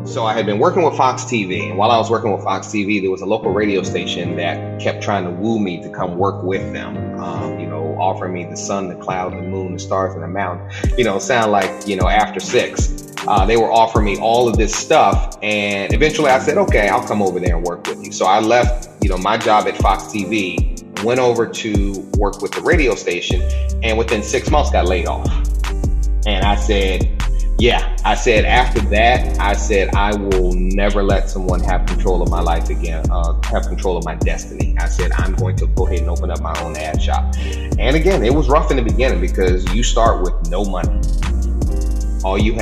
So I had been working with Fox TV, and while I was working with Fox TV, there was a local radio station that kept trying to woo me to come work with them. Offering me the sun, the cloud, the moon, the stars, and the mountain. Sound like, After Six. They were offering me all of this stuff, and eventually I said, okay, I'll come over there and work with you. So I left, my job at Fox TV, went over to work with the radio station, and within 6 months got laid off. And I said, after that, I will never let someone have control of my life again, have control of my destiny. I said, I'm going to go ahead and open up my own ad shop. And again, it was rough in the beginning because you start with no money. All you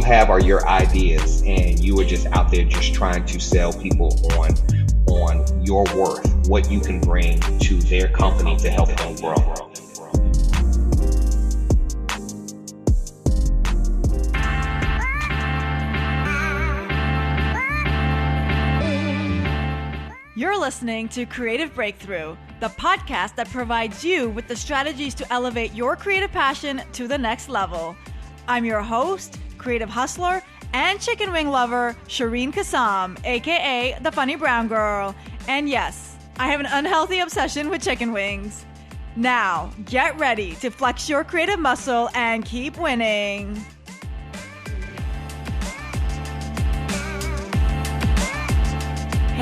have are your ideas, and you are just out there just trying to sell people on your worth, what you can bring to their company to help them grow. You're listening to Creative Breakthrough, the podcast that provides you with the strategies to elevate your creative passion to the next level. I'm your host, creative hustler, and chicken wing lover, Shireen Kassam, aka the Funny Brown Girl. And yes, I have an unhealthy obsession with chicken wings. Now, get ready to flex your creative muscle and keep winning.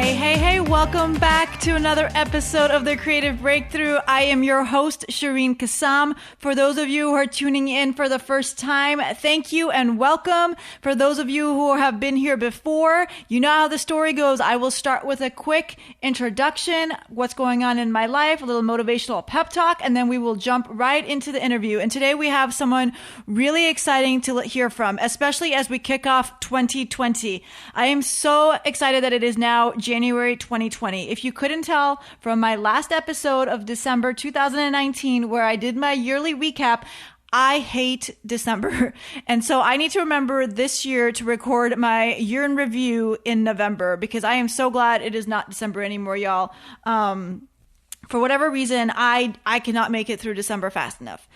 Hey, welcome back to another episode of The Creative Breakthrough. I am your host, Shireen Kassam. For those of you who are tuning in for the first time, thank you and welcome. For those of you who have been here before, you know how the story goes. I will start with a quick introduction, what's going on in my life, a little motivational pep talk, and then we will jump right into the interview. And today we have someone really exciting to hear from, especially as we kick off 2020. I am so excited that it is now January 2020. If you couldn't tell from my last episode of December 2019, where I did my yearly recap, I hate December. And so I need to remember this year to record my year in review in November, because I am so glad it is not December anymore, y'all. For whatever reason, I cannot make it through December fast enough.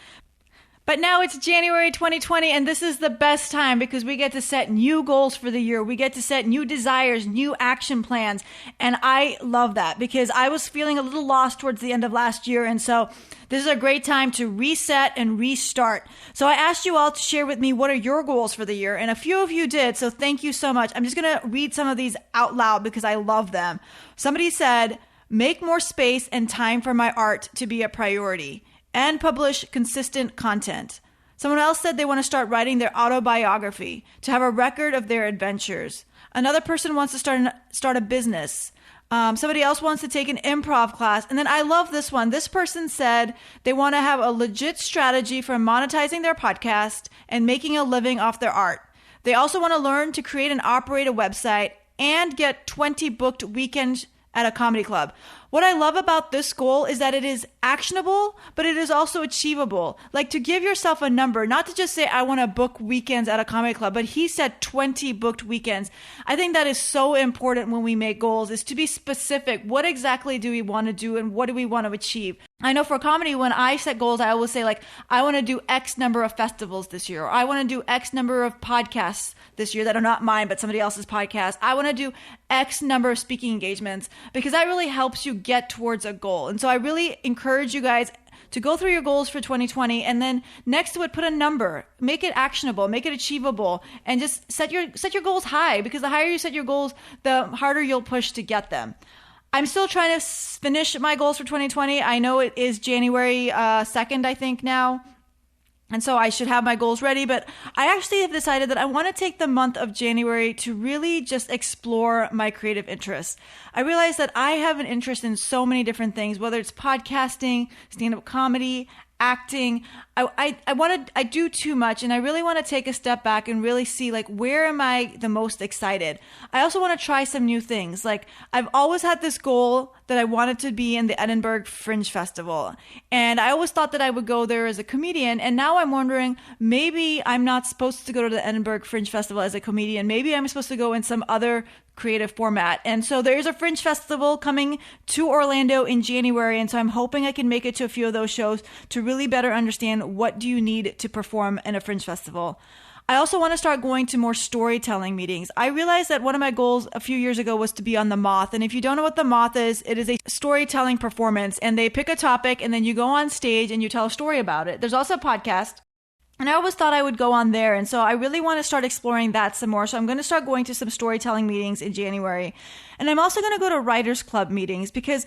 But now it's January 2020, and this is the best time because we get to set new goals for the year. We get to set new desires, new action plans. And I love that because I was feeling a little lost towards the end of last year. And so this is a great time to reset and restart. So I asked you all to share with me what are your goals for the year. And a few of you did. So thank you so much. I'm just going to read some of these out loud because I love them. Somebody said, make more space and time for my art to be a priority, and publish consistent content. Someone else said they want to start writing their autobiography to have a record of their adventures. Another person wants to start a business. Somebody else wants to take an improv class. And then I love this one. This person said they want to have a legit strategy for monetizing their podcast and making a living off their art. They also want to learn to create and operate a website and get 20 booked weekends at a comedy club. What I love about this goal is that it is actionable, but it is also achievable. Like to give yourself a number, not to just say, I want to book weekends at a comedy club, but he said 20 booked weekends. I think that is so important when we make goals, is to be specific. What exactly do we want to do and what do we want to achieve? I know for comedy, when I set goals, I always say like, I want to do X number of festivals this year. Or I want to do X number of podcasts this year that are not mine, but somebody else's podcast. I want to do X number of speaking engagements, because that really helps you get towards a goal. And so I really encourage you guys to go through your goals for 2020, and then next to it, put a number, make it actionable, make it achievable, and just set your goals high, because the higher you set your goals, the harder you'll push to get them. I'm still trying to finish my goals for 2020. I know it is January 2nd, I think now. And so I should have my goals ready, but I actually have decided that I want to take the month of January to really just explore my creative interests. I realize that I have an interest in so many different things, whether it's podcasting, stand-up comedy, acting. I do too much, and I really want to take a step back and really see, like, where am I the most excited? I also want to try some new things. Like, I've always had this goal that I wanted to be in the Edinburgh Fringe Festival, and I always thought that I would go there as a comedian, and now I'm wondering, maybe I'm not supposed to go to the Edinburgh Fringe Festival as a comedian. Maybe I'm supposed to go in some other creative format. And so there's a Fringe Festival coming to Orlando in January, and so I'm hoping I can make it to a few of those shows to really better understand what do you need to perform in a Fringe Festival. I also want to start going to more storytelling meetings. I realized that one of my goals a few years ago was to be on The Moth. And if you don't know what The Moth is, it is a storytelling performance. And they pick a topic and then you go on stage and you tell a story about it. There's also a podcast. And I always thought I would go on there. And so I really want to start exploring that some more. So I'm going to start going to some storytelling meetings in January. And I'm also going to go to Writers Club meetings because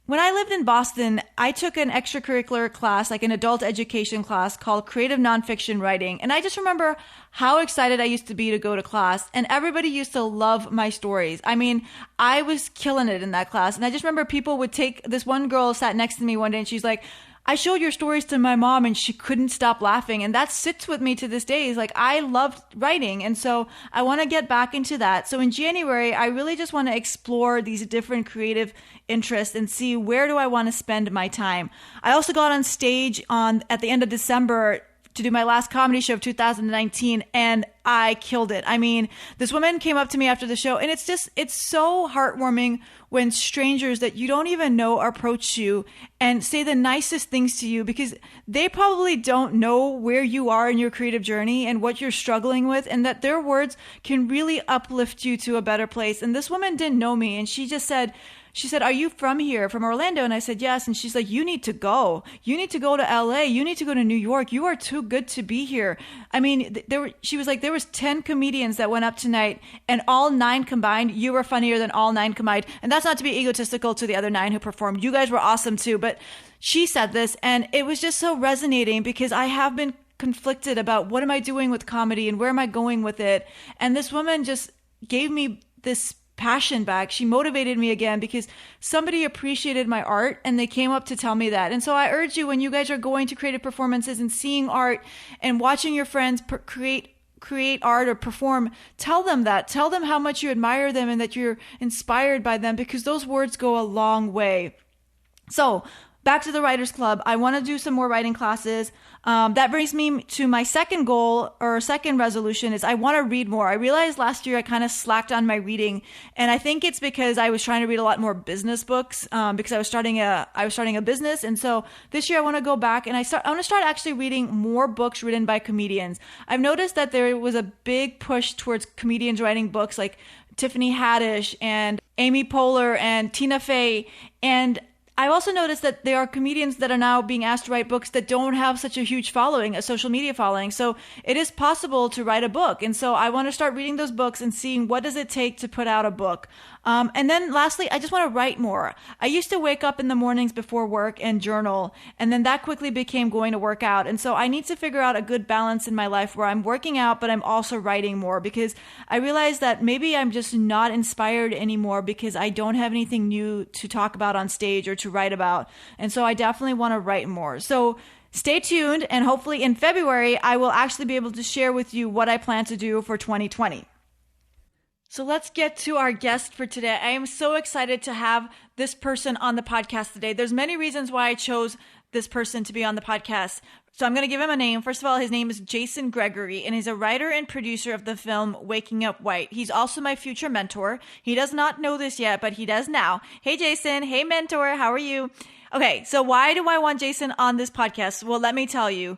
when I lived in Boston, I took an extracurricular class, like an adult education class called Creative Nonfiction Writing. And I just remember how excited I used to be to go to class. And everybody used to love my stories. I mean, I was killing it in that class. And I just remember people would take, this one girl sat next to me one day and she's like, I showed your stories to my mom and she couldn't stop laughing. And that sits with me to this day. Is like, I loved writing. And so I want to get back into that. So in January, I really just want to explore these different creative interests and see where do I want to spend my time. I also got on stage at the end of December to do my last comedy show of 2019 and I killed it. I mean, this woman came up to me after the show and it's so heartwarming when strangers that you don't even know approach you and say the nicest things to you because they probably don't know where you are in your creative journey and what you're struggling with and that their words can really uplift you to a better place. And this woman didn't know me and she said, are you from here, from Orlando? And I said, yes. And she's like, you need to go. You need to go to LA. You need to go to New York. You are too good to be here. I mean, she was like, there was 10 comedians that went up tonight and all 9 combined, you were funnier than all 9 combined. And that's not to be egotistical to the other 9 who performed. You guys were awesome too. But she said this and it was just so resonating because I have been conflicted about what am I doing with comedy and where am I going with it. And this woman just gave me this passion back. She motivated me again because somebody appreciated my art and they came up to tell me that. And so I urge you, when you guys are going to creative performances and seeing art and watching your friends create art or perform, tell them that. Tell them how much you admire them and that you're inspired by them because those words go a long way. So back to the Writers Club. I want to do some more writing classes. That brings me to my second goal or second resolution is I want to read more. I realized last year I kind of slacked on my reading, and I think it's because I was trying to read a lot more business books because I was starting a business, and so this year I want to go back and I want to start actually reading more books written by comedians. I've noticed that there was a big push towards comedians writing books like Tiffany Haddish and Amy Poehler and Tina Fey, and I also noticed that there are comedians that are now being asked to write books that don't have such a huge following, a social media following. So it is possible to write a book. And so I want to start reading those books and seeing what does it take to put out a book. And then lastly, I just want to write more. I used to wake up in the mornings before work and journal, and then that quickly became going to work out. And so I need to figure out a good balance in my life where I'm working out, but I'm also writing more because I realize that maybe I'm just not inspired anymore because I don't have anything new to talk about on stage or to write about. And so I definitely want to write more. So stay tuned, and hopefully in February, I will actually be able to share with you what I plan to do for 2020. So let's get to our guest for today. I am so excited to have this person on the podcast today. There's many reasons why I chose this person to be on the podcast. So I'm going to give him a name. First of all, his name is Jason Gregory, and he's a writer and producer of the film Waking Up White. He's also my future mentor. He does not know this yet, but he does now. Hey, Jason. Hey, mentor. How are you? Okay, so why do I want Jason on this podcast? Well, let me tell you.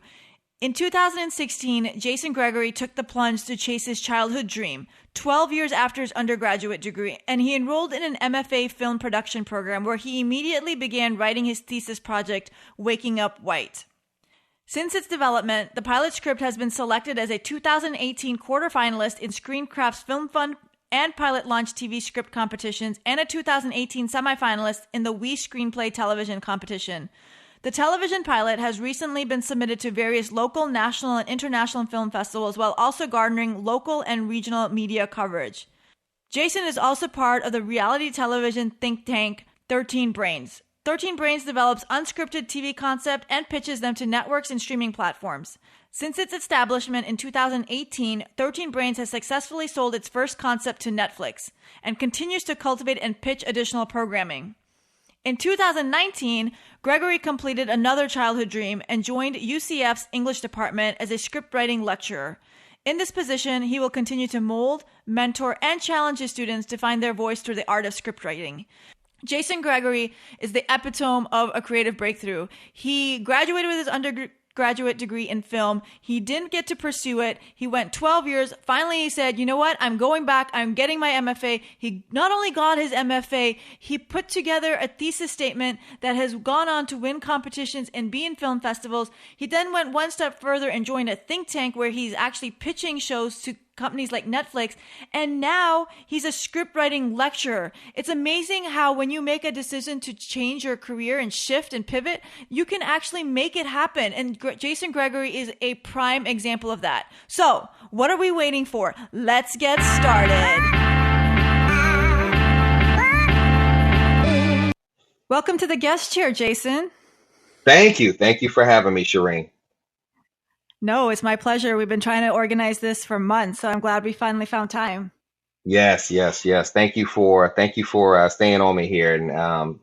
In 2016, Jason Gregory took the plunge to chase his childhood dream, 12 years after his undergraduate degree, and he enrolled in an MFA film production program where he immediately began writing his thesis project, Waking Up White. Since its development, the pilot script has been selected as a 2018 quarterfinalist in Screencraft's Film Fund and Pilot Launch TV script competitions and a 2018 semifinalist in the We Screenplay television competition. The television pilot has recently been submitted to various local, national, and international film festivals while also garnering local and regional media coverage. Jason is also part of the reality television think tank 13 Brains. 13 Brains develops unscripted TV concept and pitches them to networks and streaming platforms. Since its establishment in 2018, 13 Brains has successfully sold its first concept to Netflix and continues to cultivate and pitch additional programming. In 2019, Gregory completed another childhood dream and joined UCF's English department as a scriptwriting lecturer. In this position, he will continue to mold, mentor, and challenge his students to find their voice through the art of scriptwriting. Jason Gregory is the epitome of a creative breakthrough. He graduated with his undergraduate degree in film. He didn't get to pursue it. He went 12 years. Finally, he said, you know what? I'm going back. I'm getting my MFA. He not only got his MFA, he put together a thesis statement that has gone on to win competitions and be in film festivals. He then went one step further and joined a think tank where he's actually pitching shows to companies like Netflix, and now he's a script writing lecturer. It's amazing how when you make a decision to change your career and shift and pivot, you can actually make it happen. And Jason Gregory is a prime example of that. So what are we waiting for? Let's get started. Welcome to the guest chair, Jason. Thank you. Thank you for having me, Shireen. No, it's my pleasure. We've been trying to organize this for months, so I'm glad we finally found time. Yes. Thank you for staying on me here, and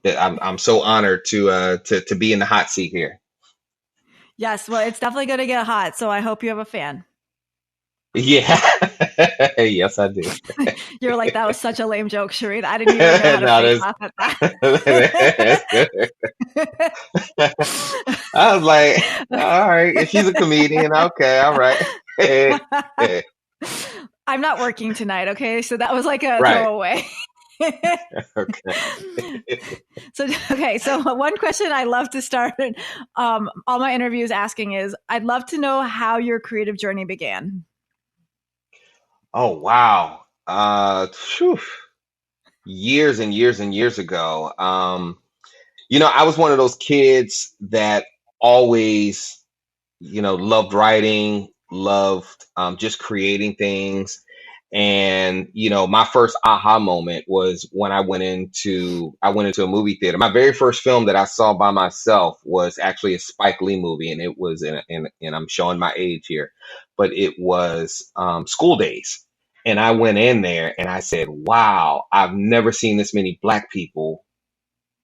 I'm so honored to be in the hot seat here. Yes, well, it's definitely going to get hot, so I hope you have a fan. Yeah. Yes, I do. You're like, that was such a lame joke, Shireen. I didn't even know how to laugh at that. I was like, all right, if she's a comedian, okay, all right. I'm not working tonight, okay? So that was like a Right. throwaway. Okay. So one question I love to start all my interviews asking is, I'd love to know how your creative journey began. Oh, wow. Years and years and years ago. I was one of those kids that always, loved writing, loved just creating things. And, my first aha moment was when I went into a movie theater. My very first film that I saw by myself was actually a Spike Lee movie, and it was and I'm showing my age here, but it was School Days. And I went in there and I said, wow, I've never seen this many Black people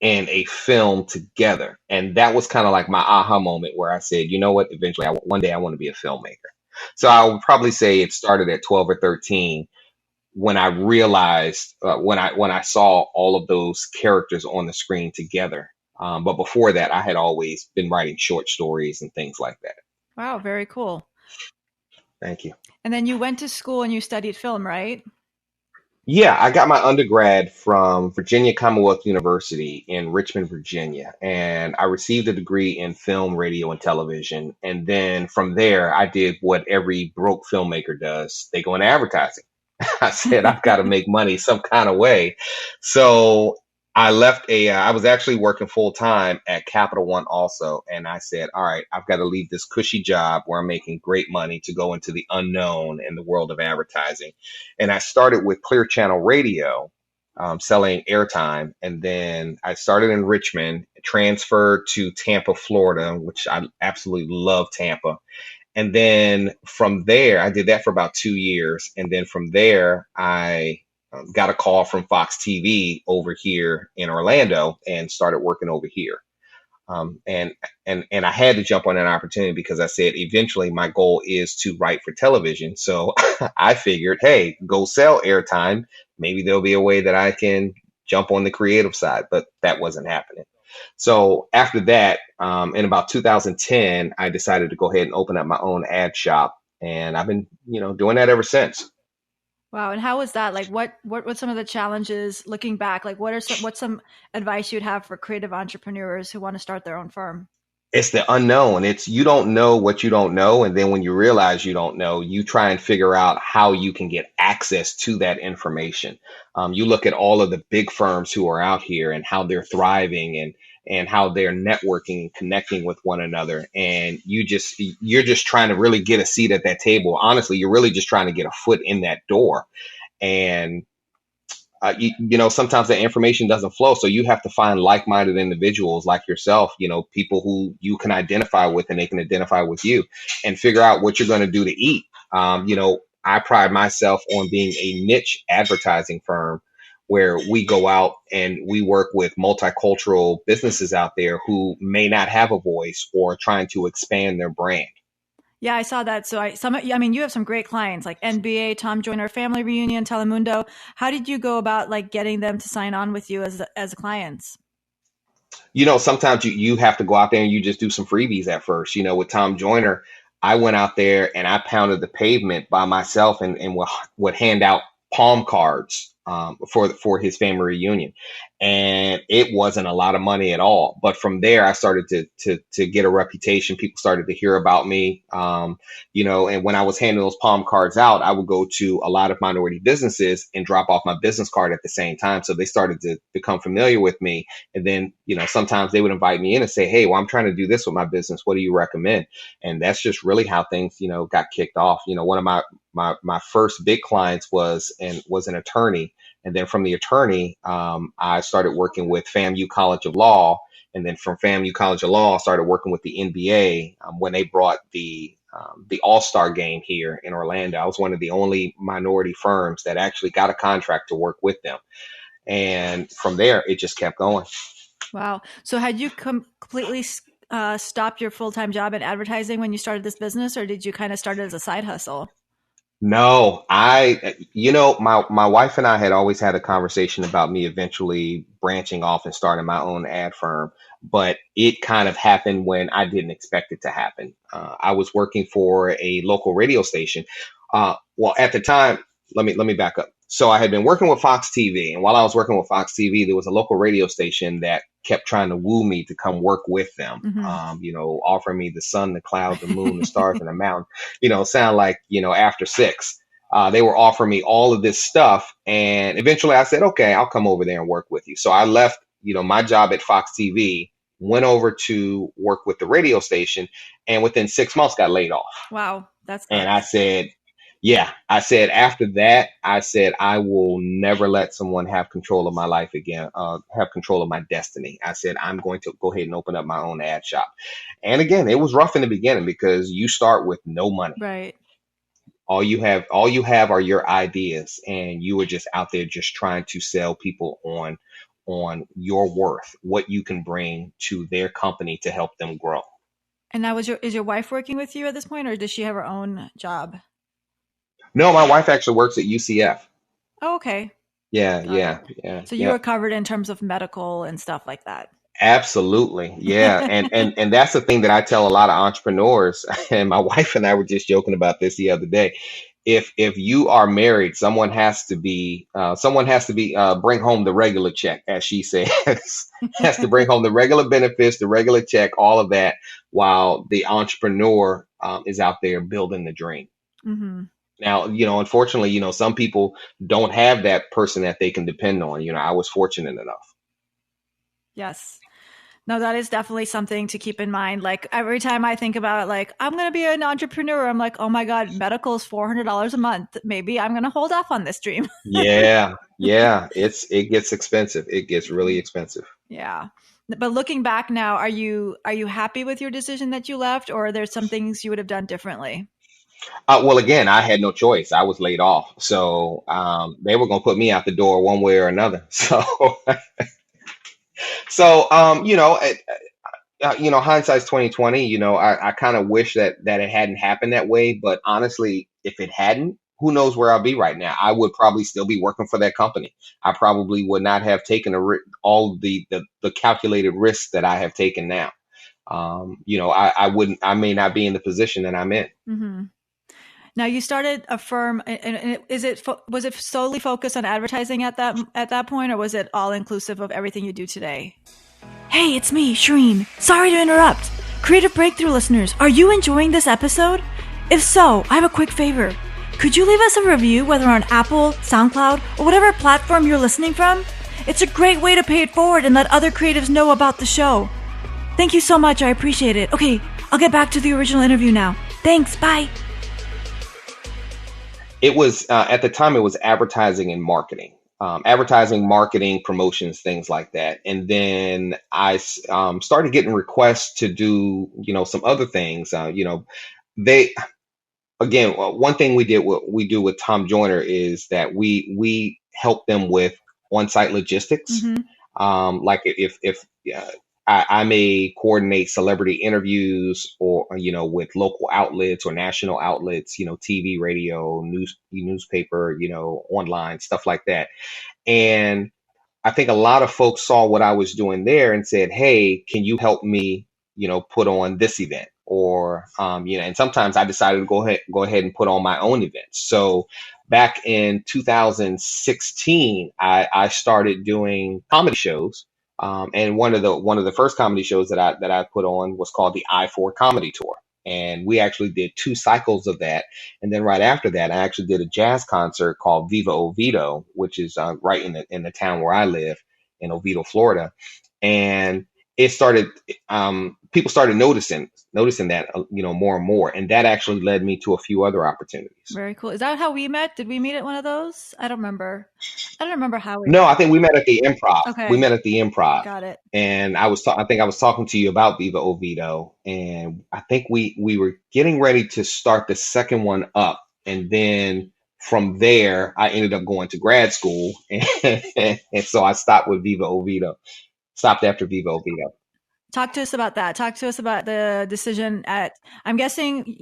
in a film together. And that was kind of like my aha moment where I said, you know what, eventually one day I want to be a filmmaker. So I would probably say it started at 12 or 13 when I realized, when I saw all of those characters on the screen together. But before that, I had always been writing short stories and things like that. Wow, very cool. Thank you. And then you went to school and you studied film, right? Yeah, I got my undergrad from Virginia Commonwealth University in Richmond, Virginia, and I received a degree in film, radio, and television. And then from there, I did what every broke filmmaker does. They go into advertising. I said, I've got to make money some kind of way. So I left I was actually working full time at Capital One also. And I said, all right, I've got to leave this cushy job where I'm making great money to go into the unknown in the world of advertising. And I started with Clear Channel Radio, selling airtime. And then I started in Richmond, transferred to Tampa, Florida, which I absolutely love Tampa. And then from there, I did that for about 2 years. And then from there, I got a call from Fox TV over here in Orlando and started working over here. And I had to jump on that opportunity because I said, eventually my goal is to write for television. So I figured, hey, go sell airtime. Maybe there'll be a way that I can jump on the creative side, but that wasn't happening. So after that, in about 2010, I decided to go ahead and open up my own ad shop. And I've been, doing that ever since. Wow. And how was that? Like, what some of the challenges looking back? Like, what's some advice you'd have for creative entrepreneurs who want to start their own firm? It's the unknown. It's you don't know what you don't know. And then when you realize you don't know, you try and figure out how you can get access to that information. You look at all of the big firms who are out here and how they're thriving and how they're networking and connecting with one another. And you're just trying to really get a seat at that table. Honestly, you're really just trying to get a foot in that door. And sometimes the information doesn't flow. So you have to find like-minded individuals like yourself, people who you can identify with and they can identify with you and figure out what you're going to do to eat. I pride myself on being a niche advertising firm where we go out and we work with multicultural businesses out there who may not have a voice or trying to expand their brand. Yeah, I saw that. So you have some great clients like NBA, Tom Joyner Family Reunion, Telemundo. How did you go about like getting them to sign on with you as clients? Sometimes you have to go out there and you just do some freebies at first. With Tom Joyner, I went out there and I pounded the pavement by myself and would hand out palm cards for his family reunion. And it wasn't a lot of money at all. But from there, I started to get a reputation. People started to hear about me. And when I was handing those palm cards out, I would go to a lot of minority businesses and drop off my business card at the same time. So they started to become familiar with me. And then, sometimes they would invite me in and say, hey, well, I'm trying to do this with my business. What do you recommend? And that's just really how things, got kicked off. One of my first big clients was an attorney. And then from the attorney, I started working with FAMU College of Law. And then from FAMU College of Law, I started working with the NBA when they brought the All-Star game here in Orlando. I was one of the only minority firms that actually got a contract to work with them. And from there, it just kept going. Wow. So had you completely stopped your full-time job in advertising when you started this business, or did you kind of start it as a side hustle? No, my wife and I had always had a conversation about me eventually branching off and starting my own ad firm, but it kind of happened when I didn't expect it to happen. I was working for a local radio station. Well, at the time, let me back up. So I had been working with Fox TV, and while I was working with Fox TV, there was a local radio station that kept trying to woo me to come work with them. Offering me the sun, the cloud, the moon, the stars, and the mountain. Sound like After Six. They were offering me all of this stuff, and eventually I said, okay, I'll come over there and work with you. So I left, my job at Fox TV, went over to work with the radio station, and within 6 months got laid off. Wow, that's and I said. Yeah, I said after that, I will never let someone have control of my life again, have control of my destiny. I said, I'm going to go ahead and open up my own ad shop. And again, it was rough in the beginning because you start with no money. Right. All you have are your ideas, and you are just out there just trying to sell people on your worth, what you can bring to their company to help them grow. And now is your wife working with you at this point, or does she have her own job? No, my wife actually works at UCF. Oh, okay. Yeah. So you were covered in terms of medical and stuff like that. Absolutely. Yeah. And that's the thing that I tell a lot of entrepreneurs, and my wife and I were just joking about this the other day. If you are married, someone has to bring home the regular check, as she says, has to bring home the regular benefits, the regular check, all of that, while the entrepreneur is out there building the dream. Mm-hmm. Now, unfortunately, some people don't have that person that they can depend on. I was fortunate enough. Yes. No, that is definitely something to keep in mind. Like every time I think about it, like I'm going to be an entrepreneur, I'm like, oh my God, medical is $400 a month. Maybe I'm going to hold off on this dream. Yeah. It gets expensive. It gets really expensive. Yeah. But looking back now, are you happy with your decision that you left, or are there some things you would have done differently? Well, again, I had no choice. I was laid off. So they were going to put me out the door one way or another. So, hindsight's 2020. I kind of wish that it hadn't happened that way. But honestly, if it hadn't, who knows where I'll be right now? I would probably still be working for that company. I probably would not have taken all the calculated risks that I have taken now. I may not be in the position that I'm in. Mm-hmm. Now you started a firm, and was it solely focused on advertising at that point, or was it all inclusive of everything you do today? Hey, it's me, Shireen. Sorry to interrupt. Creative Breakthrough listeners, are you enjoying this episode? If so, I have a quick favor. Could you leave us a review, whether on Apple, SoundCloud, or whatever platform you're listening from? It's a great way to pay it forward and let other creatives know about the show. Thank you so much. I appreciate it. Okay, I'll get back to the original interview now. Thanks. Bye. It was, at the time, it was advertising and marketing. Advertising, marketing, promotions, things like that. And then I started getting requests to do, some other things. One thing we do with Tom Joyner is that we help them with on-site logistics. Mm-hmm. Like if I may coordinate celebrity interviews or, with local outlets or national outlets, TV, radio, newspaper, online, stuff like that. And I think a lot of folks saw what I was doing there and said, "Hey, can you help me, put on this event?" Or, and sometimes I decided to go ahead and put on my own events. So back in 2016, I started doing comedy shows. And one of the first comedy shows that I put on was called the I4 Comedy Tour. And we actually did 2 cycles of that. And then right after that, I actually did a jazz concert called Viva Oviedo, which is right in the town where I live in Oviedo, Florida. And it started, people started noticing that, more and more. And that actually led me to a few other opportunities. Very cool. Is that how we met? Did we meet at one of those? I don't remember how we No, I think we met at the Improv. Okay. We met at the Improv. Got it. And I think I was talking to you about Viva Oviedo, and I think we were getting ready to start the second one up. And then from there, I ended up going to grad school. And so I stopped with Viva Oviedo, stopped after Viva Oviedo. Talk to us about that. Talk to us about the decision I'm guessing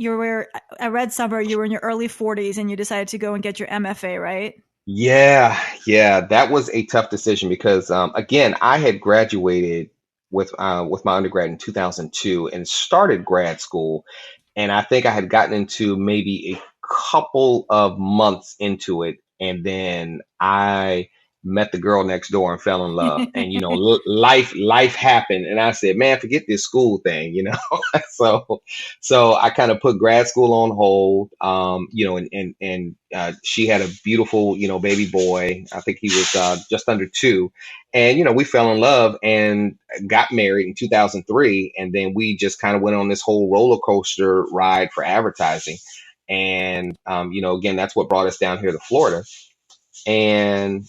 I read somewhere you were in your early 40s and you decided to go and get your MFA, right? Yeah, that was a tough decision because, again, I had graduated with my undergrad in 2002 and started grad school, and I think I had gotten into maybe a couple of months into it, and then I met the girl next door and fell in love, and life happened, and I said, man, forget this school thing, so I kind of put grad school on hold, and she had a beautiful, baby boy. I think he was just under 2, and we fell in love and got married in 2003, and then we just kind of went on this whole roller coaster ride for advertising, and again, that's what brought us down here to Florida, and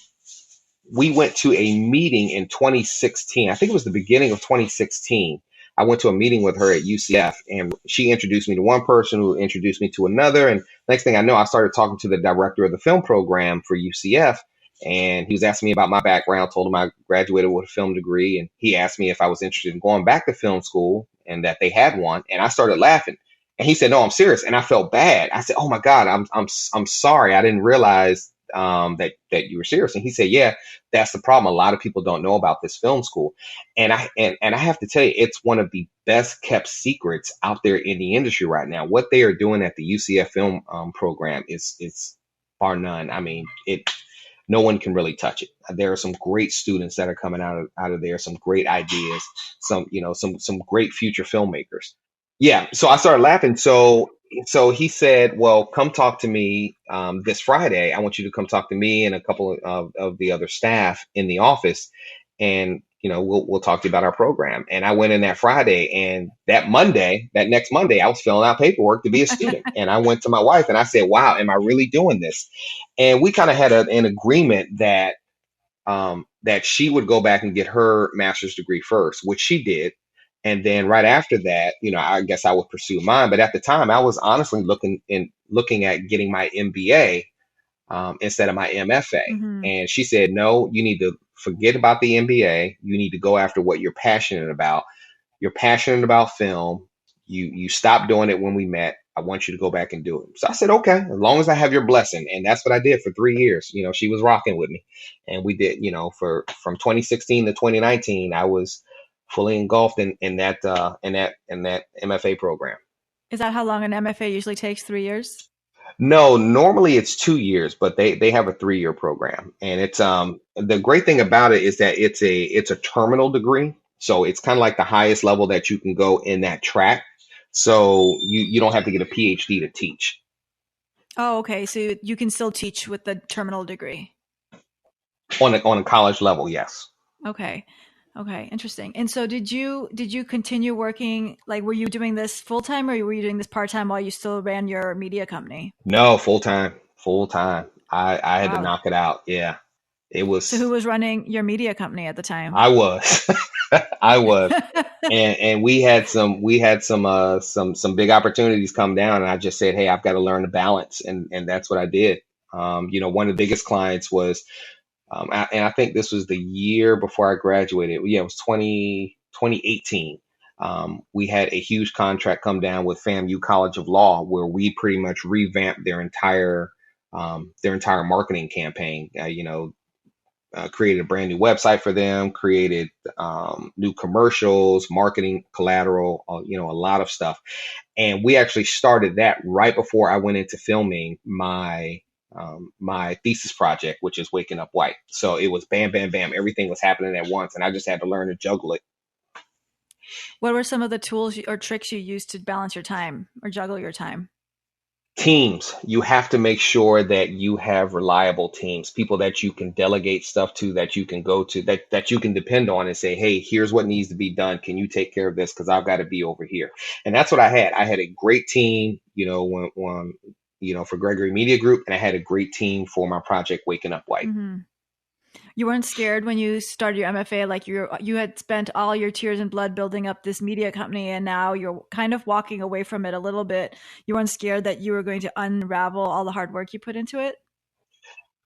we went to a meeting in 2016. I think it was the beginning of 2016. I went to a meeting with her at UCF, and she introduced me to one person who introduced me to another. And next thing I know, I started talking to the director of the film program for UCF, and he was asking me about my background, told him I graduated with a film degree, and he asked me if I was interested in going back to film school and that they had one. And I started laughing. And he said, "No, I'm serious." And I felt bad. I said, "Oh my God, I'm sorry. I didn't realize that you were serious." And he said, "Yeah, that's the problem. A lot of people don't know about this film school." And I have to tell you, it's one of the best kept secrets out there in the industry right now. What they are doing at the UCF film program is bar none. I mean, no one can really touch it. There are some great students that are coming out of there, some great ideas, some great future filmmakers. Yeah. So I started laughing. So he said, "Well, come talk to me this Friday. I want you to come talk to me and a couple of the other staff in the office, and we'll talk to you about our program." And I went in that Friday, and that next Monday, I was filling out paperwork to be a student. And I went to my wife and I said, "Wow, am I really doing this?" And we kind of had an agreement that she would go back and get her master's degree first, which she did. And then right after that, I guess I would pursue mine. But at the time, I was honestly looking at getting my MBA instead of my MFA. Mm-hmm. And she said, "No, you need to forget about the MBA. You need to go after what you're passionate about. You're passionate about film. You stopped doing it when we met. I want you to go back and do it." So I said, "Okay, as long as I have your blessing." And that's what I did for 3 years. She was rocking with me, and we did. From 2016 to 2019, I was fully engulfed in that MFA program. Is that how long an MFA usually takes? 3 years? No, normally it's 2 years, but they have a 3-year program, and it's the great thing about it is that it's a terminal degree, so it's kind of like the highest level that you can go in that track. So you don't have to get a PhD to teach. Oh, okay. So you can still teach with the terminal degree on a college level, yes. Okay. Interesting. And so did you continue working, like, were you doing this full time or were you doing this part time while you still ran your media company? No, full time. I had to knock it out. Yeah, it was. So who was running your media company at the time? I was. I was. And we had some big opportunities come down, and I just said, "Hey, I've got to learn to balance," and that's what I did. One of the biggest clients was, and I think this was the year before I graduated. Yeah, it was 2018. We had a huge contract come down with FAMU College of Law, where we pretty much revamped their entire marketing campaign. created a brand new website for them, created new commercials, marketing collateral, a lot of stuff. And we actually started that right before I went into filming my thesis project, which is Waking Up White. So it was bam, bam, bam. Everything was happening at once, and I just had to learn to juggle it. What were some of the tools or tricks you used to balance your time or juggle your time? Teams. You have to make sure that you have reliable teams, people that you can delegate stuff to, that you can go to, that you can depend on and say, hey, here's what needs to be done. Can you take care of this? Because I've got to be over here. And that's what I had. I had a great team, for Gregory Media Group, and I had a great team for my project Waking Up White. Mm-hmm. You weren't scared when you started your MFA, like you had spent all your tears and blood building up this media company, and now you're kind of walking away from it a little bit. You weren't scared that you were going to unravel all the hard work you put into it?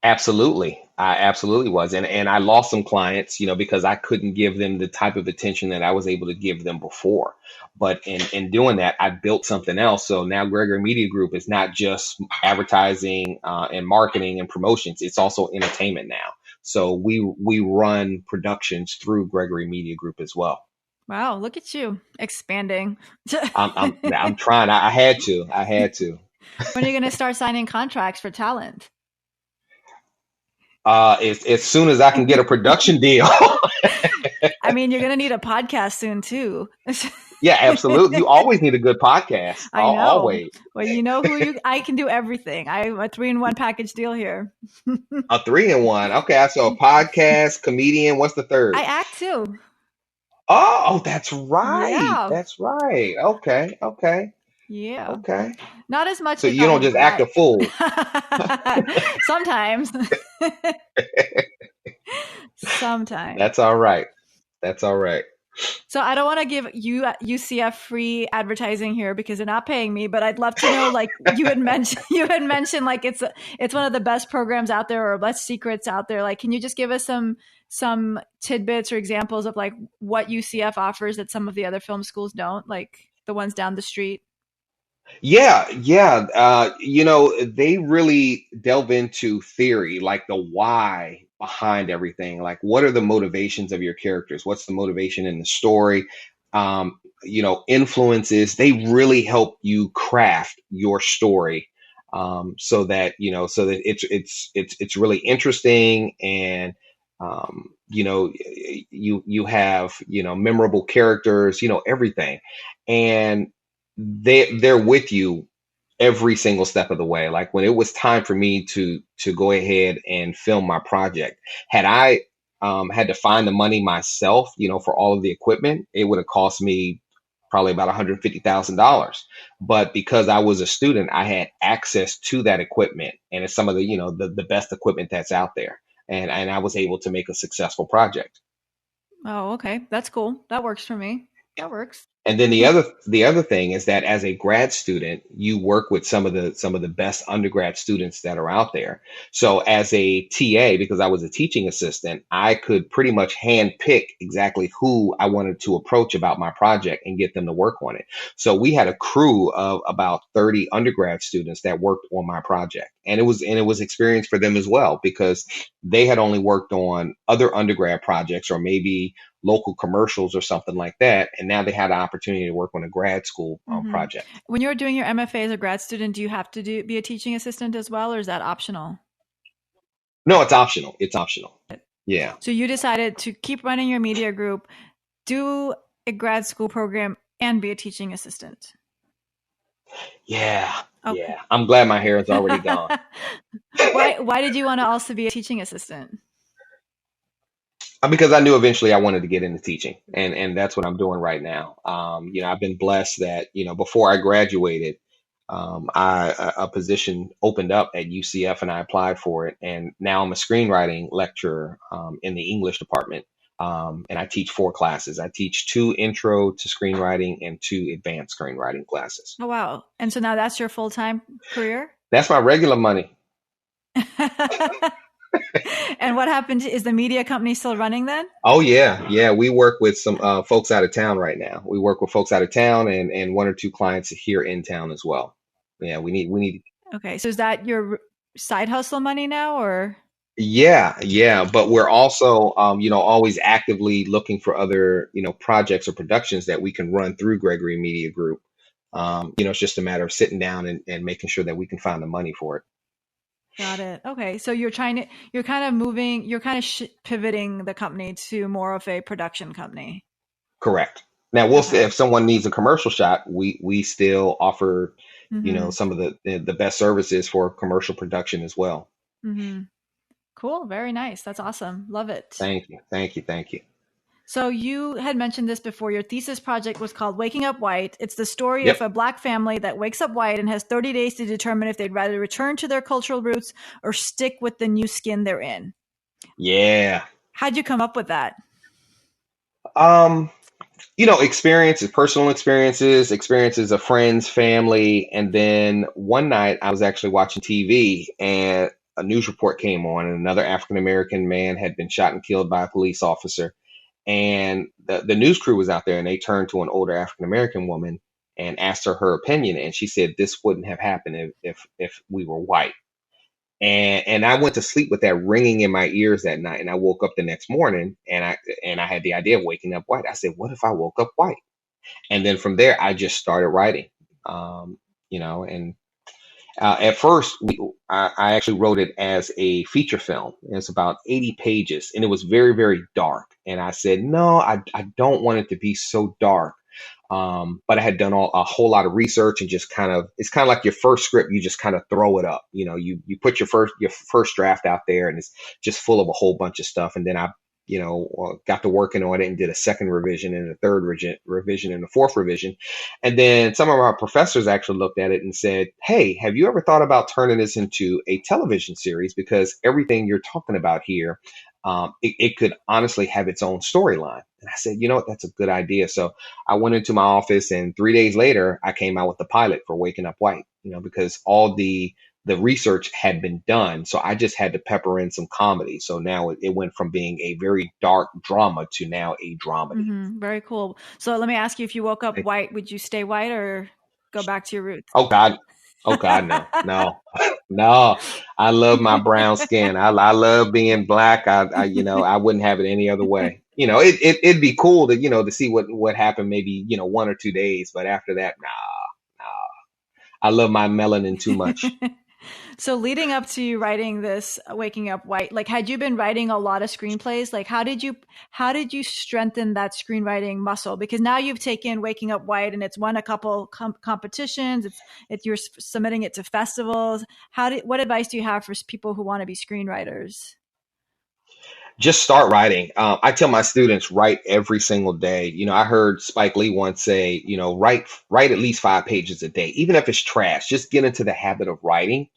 Absolutely. I absolutely was. And I lost some clients, because I couldn't give them the type of attention that I was able to give them before. But in doing that, I built something else. So now Gregory Media Group is not just advertising and marketing and promotions. It's also entertainment now. So we run productions through Gregory Media Group as well. Wow, look at you expanding. I'm trying. I had to. When are you going to start signing contracts for talent? As soon as I can get a production deal. I mean, you're going to need a podcast soon too. Yeah, absolutely. You always need a good podcast. I know. Always. Well, you know I can do everything. I'm a 3-in-1 package deal here. A 3-in-1. Okay, so a podcast, comedian. What's the third? I act too. Oh, that's right. Yeah. That's right. Okay. Yeah. Okay. Not as much. So you don't just act a fool. Sometimes. Sometimes. That's all right. So I don't want to give you UCF free advertising here because they're not paying me, but I'd love to know, like you had mentioned like it's one of the best programs out there or best secrets out there. Like, can you just give us some tidbits or examples of like what UCF offers that some of the other film schools don't, like the ones down the street? Yeah. They really delve into theory, like the why behind everything. Like, what are the motivations of your characters? What's the motivation in the story? Influences. They really help you craft your story, so that it's really interesting, and you have memorable characters, everything, and they're with you every single step of the way. Like when it was time for me to go ahead and film my project, had I had to find the money myself, for all of the equipment, it would have cost me probably about $150,000. But because I was a student, I had access to that equipment, and it's some of the best equipment that's out there, and I was able to make a successful project. Oh, okay, that's cool. That works for me. That works. And then the other thing is that as a grad student, you work with some of the best undergrad students that are out there. So as a TA, because I was a teaching assistant, I could pretty much hand pick exactly who I wanted to approach about my project and get them to work on it. So we had a crew of about 30 undergrad students that worked on my project. And it was experience for them as well, because they had only worked on other undergrad projects or maybe local commercials or something like that. And now they had an opportunity to work on a grad school project. When you're doing your MFA as a grad student, do you have to be a teaching assistant as well, or is that optional? No, it's optional. Yeah. So you decided to keep running your media group, do a grad school program, and be a teaching assistant. Yeah. Okay. Yeah. I'm glad my hair is already gone. Why did you want to also be a teaching assistant? Because I knew eventually I wanted to get into teaching, and that's what I'm doing right now. I've been blessed that, before I graduated, a position opened up at UCF and I applied for it. And now I'm a screenwriting lecturer in the English department. And I teach 4 classes. I teach 2 intro to screenwriting and 2 advanced screenwriting classes. Oh, wow. And so now that's your full-time career? That's my regular money. And what happened? Is the media company still running then? Oh, yeah. Yeah. We work with some folks out of town right now. We work with folks out of town and 1 or 2 clients here in town as well. Yeah, we need. Okay. So is that your side hustle money now, or? Yeah. But we're also, always actively looking for other, projects or productions that we can run through Gregory Media Group. It's just a matter of sitting down and making sure that we can find the money for it. Got it. Okay. So you're kind of moving, you're kind of pivoting the company to more of a production company. Correct. Now we'll say Okay. if someone needs a commercial shot, we still offer, Mm-hmm. some of the best services for commercial production as well. Mm-hmm. Cool. Very nice. That's awesome. Love it. Thank you. So you had mentioned this before. Your thesis project was called Waking Up White. It's the story of Yep. a Black family that wakes up white and has 30 days to determine if they'd rather return to their cultural roots or stick with the new skin they're in. Yeah. How'd you come up with that? Um, experiences, personal experiences of friends, family, and then one night I was actually watching TV and a news report came on, and another African American man had been shot and killed by a police officer. And the news crew was out there, and they turned to an older African American woman and asked her opinion, and she said this wouldn't have happened if we were white. And I went to sleep with that ringing in my ears that night, and I woke up the next morning, and I had the idea of waking up white. I said, what if I woke up white? And then from there, I just started writing. And at first, I actually wrote it as a feature film. It's about 80 pages, and it was very, very dark. And I said, no, I don't want it to be so dark. But I had done a whole lot of research and just it's kind of like your first script. You just kind of throw it up. You put your first draft out there, and it's just full of a whole bunch of stuff. And then I got to working on it and did a second revision and a third revision and a fourth revision. And then some of our professors actually looked at it and said, hey, have you ever thought about turning this into a television series? Because everything you're talking about here, it could honestly have its own storyline. And I said, you know what, that's a good idea. So I went into my office, and 3 days later, I came out with the pilot for Waking Up White, because all the research had been done. So I just had to pepper in some comedy. So now it went from being a very dark drama to now a dramedy. Mm-hmm. Very cool. So let me ask you, if you woke up white, would you stay white or go back to your roots? Oh God. No. No. I love my brown skin. I love being black. I wouldn't have it any other way. It'd be cool to see what happened maybe, 1 or 2 days. But after that, nah. I love my melanin too much. So leading up to you writing this Waking Up White, like, had you been writing a lot of screenplays? Like, how did you strengthen that screenwriting muscle? Because now you've taken Waking Up White and it's won a couple competitions. You're submitting it to festivals. What advice do you have for people who want to be screenwriters? Just start writing. I tell my students, write every single day. I heard Spike Lee once say, write at least 5 pages a day, even if it's trash. Just get into the habit of writing.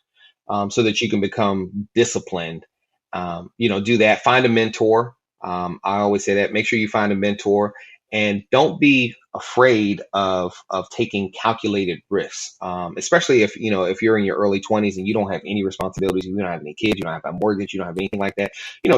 So that you can become disciplined. Do that. Find a mentor. I always say that. Make sure you find a mentor, and don't be afraid of taking calculated risks. Especially if you're in your early 20s and you don't have any responsibilities, you don't have any kids, you don't have a mortgage, you don't have anything like that.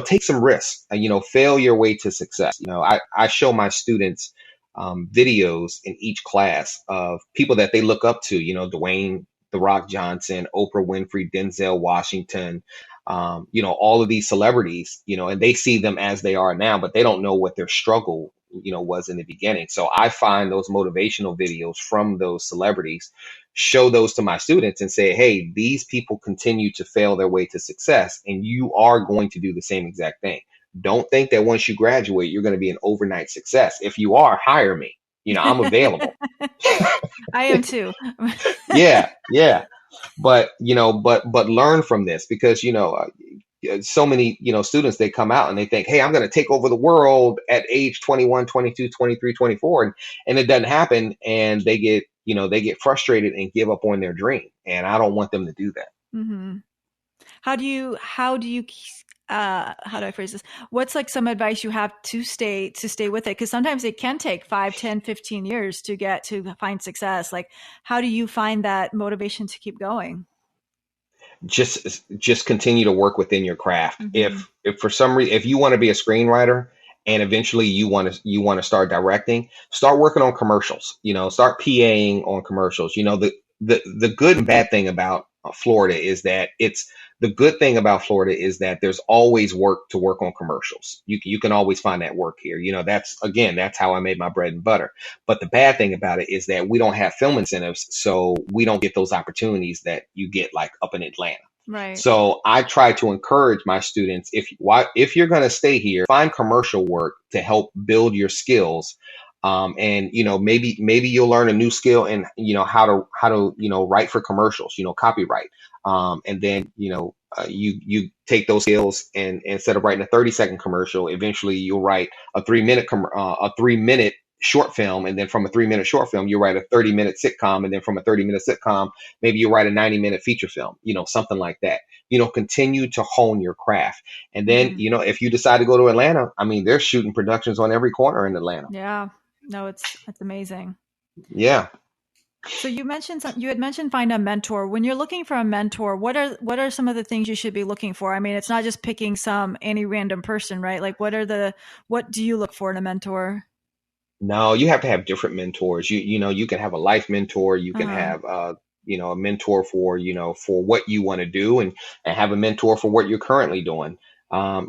Take some risks. Fail your way to success. I show my students videos in each class of people that they look up to. Dwayne The Rock Johnson, Oprah Winfrey, Denzel Washington, all of these celebrities, and they see them as they are now, but they don't know what their struggle, was in the beginning. So I find those motivational videos from those celebrities, show those to my students and say, hey, these people continue to fail their way to success, and you are going to do the same exact thing. Don't think that once you graduate, you're going to be an overnight success. If you are, hire me. I'm available. I am too. Yeah. But learn from this, because, so many, students, they come out and they think, hey, I'm going to take over the world at age 21, 22, 23, 24. And it doesn't happen. And they get frustrated and give up on their dream. And I don't want them to do that. Mm-hmm. How do you how do I phrase this? What's like some advice you have to stay with it? Because sometimes it can take 5, 10, 15 years to find success. Like, how do you find that motivation to keep going? Just continue to work within your craft. Mm-hmm. If for some reason, if you want to be a screenwriter and eventually you want to start directing, start working on commercials, start PAing on commercials. The good and bad thing about Florida is that it's the good thing about Florida is that there's always work to work on commercials. You can always find that work here. That's how I made my bread and butter. But the bad thing about it is that we don't have film incentives, so we don't get those opportunities that you get like up in Atlanta. Right. So I try to encourage my students, if you're going to stay here, find commercial work to help build your skills. And maybe you'll learn a new skill in how to write for commercials, copyright. And then you take those skills, and instead of writing a 30-second commercial, eventually you'll write a 3-minute short film, and then from a 3-minute short film you write a 30-minute sitcom, and then from a 30-minute sitcom maybe you write a 90-minute feature film, something like that. Continue to hone your craft. And then if you decide to go to Atlanta, I mean, they're shooting productions on every corner in Atlanta. Yeah, no, it's amazing. Yeah. So you had mentioned find a mentor. When you're looking for a mentor, what are some of the things you should be looking for? I mean, it's not just picking any random person, right? Like what do you look for in a mentor? No, you have to have different mentors. You can have a life mentor. You can have, a mentor for what you want to do, and have a mentor for what you're currently doing.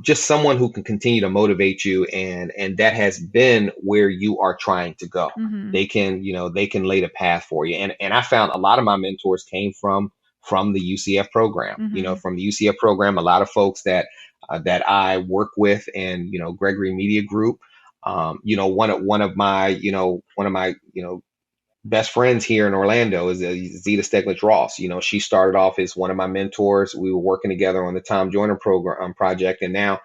Just someone who can continue to motivate you, and that has been where you are trying to go. Mm-hmm. They can lay the path for you. And I found a lot of my mentors came from the UCF program. Mm-hmm. From the UCF program, a lot of folks that I work with, and Gregory Media Group. One of my best friends here in Orlando is Zeta Steglich-Ross. She started off as one of my mentors. We were working together on the Tom Joyner project, and now,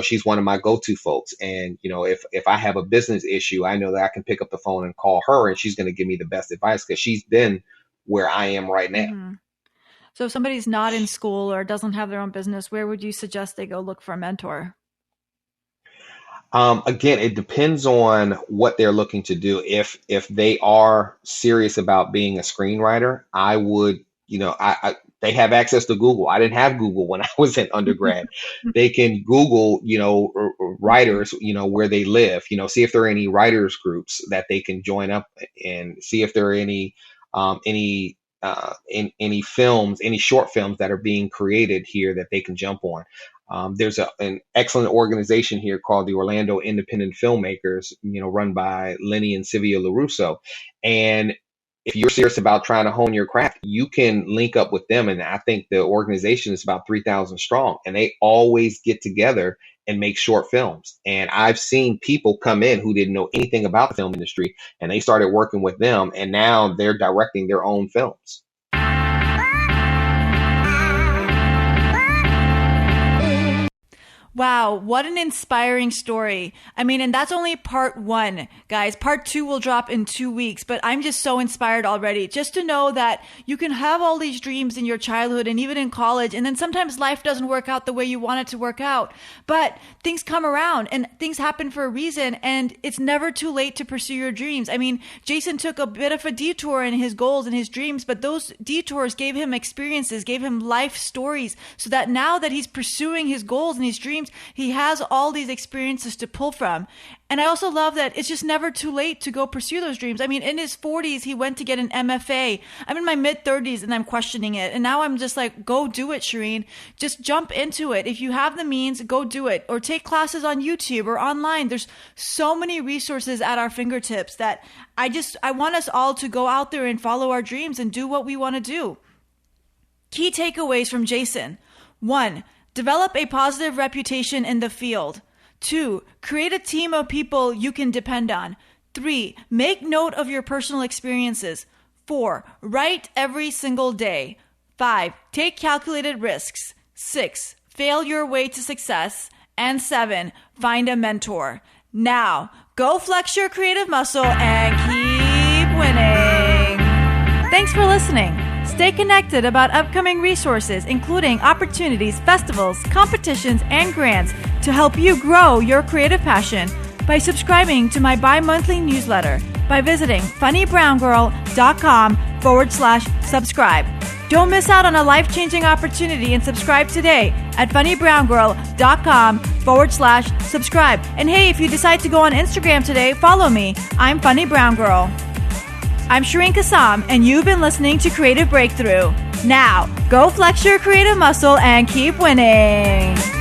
she's one of my go-to folks. And if I have a business issue, I know that I can pick up the phone and call her, and she's going to give me the best advice because she's been where I am right now. Mm-hmm. So if somebody's not in school or doesn't have their own business, where would you suggest they go look for a mentor? Again, it depends on what they're looking to do. If they are serious about being a screenwriter, I would, they have access to Google. I didn't have Google when I was in undergrad. They can Google, writers, where they live, see if there are any writers groups that they can join up, and see if there are any films, any short films that are being created here that they can jump on. There's an excellent organization here called the Orlando Independent Filmmakers, run by Lenny and Sylvia LaRusso. And if you're serious about trying to hone your craft, you can link up with them. And I think the organization is about 3,000 strong, and they always get together and make short films. And I've seen people come in who didn't know anything about the film industry, and they started working with them, and now they're directing their own films. Wow, what an inspiring story. I mean, and that's only part 1, guys. Part 2 will drop in 2 weeks, but I'm just so inspired already just to know that you can have all these dreams in your childhood and even in college, and then sometimes life doesn't work out the way you want it to work out, but things come around and things happen for a reason, and it's never too late to pursue your dreams. I mean, Jason took a bit of a detour in his goals and his dreams, but those detours gave him experiences, gave him life stories, so that now that he's pursuing his goals and his dreams, he has all these experiences to pull from. And I also love that it's just never too late to go pursue those dreams. I mean, in his 40s, he went to get an MFA. I'm in my mid-30s and I'm questioning it. And now I'm just like, go do it, Shireen. Just jump into it. If you have the means, go do it. Or take classes on YouTube or online. There's so many resources at our fingertips that I want us all to go out there and follow our dreams and do what we want to do. Key takeaways from Jason. 1, develop a positive reputation in the field. 2, create a team of people you can depend on. 3, make note of your personal experiences. 4, write every single day. 5, take calculated risks. 6, fail your way to success. And 7, find a mentor. Now, go flex your creative muscle and keep winning. Thanks for listening. Stay connected about upcoming resources, including opportunities, festivals, competitions, and grants to help you grow your creative passion by subscribing to my bi-monthly newsletter by visiting funnybrown.com/subscribe. Don't miss out on a life-changing opportunity and subscribe today at funnybrown.com/subscribe. And hey, if you decide to go on Instagram today, follow me. I'm Funny Brown Girl. I'm Shireen Kassam, and you've been listening to Creative Breakthrough. Now, go flex your creative muscle and keep winning.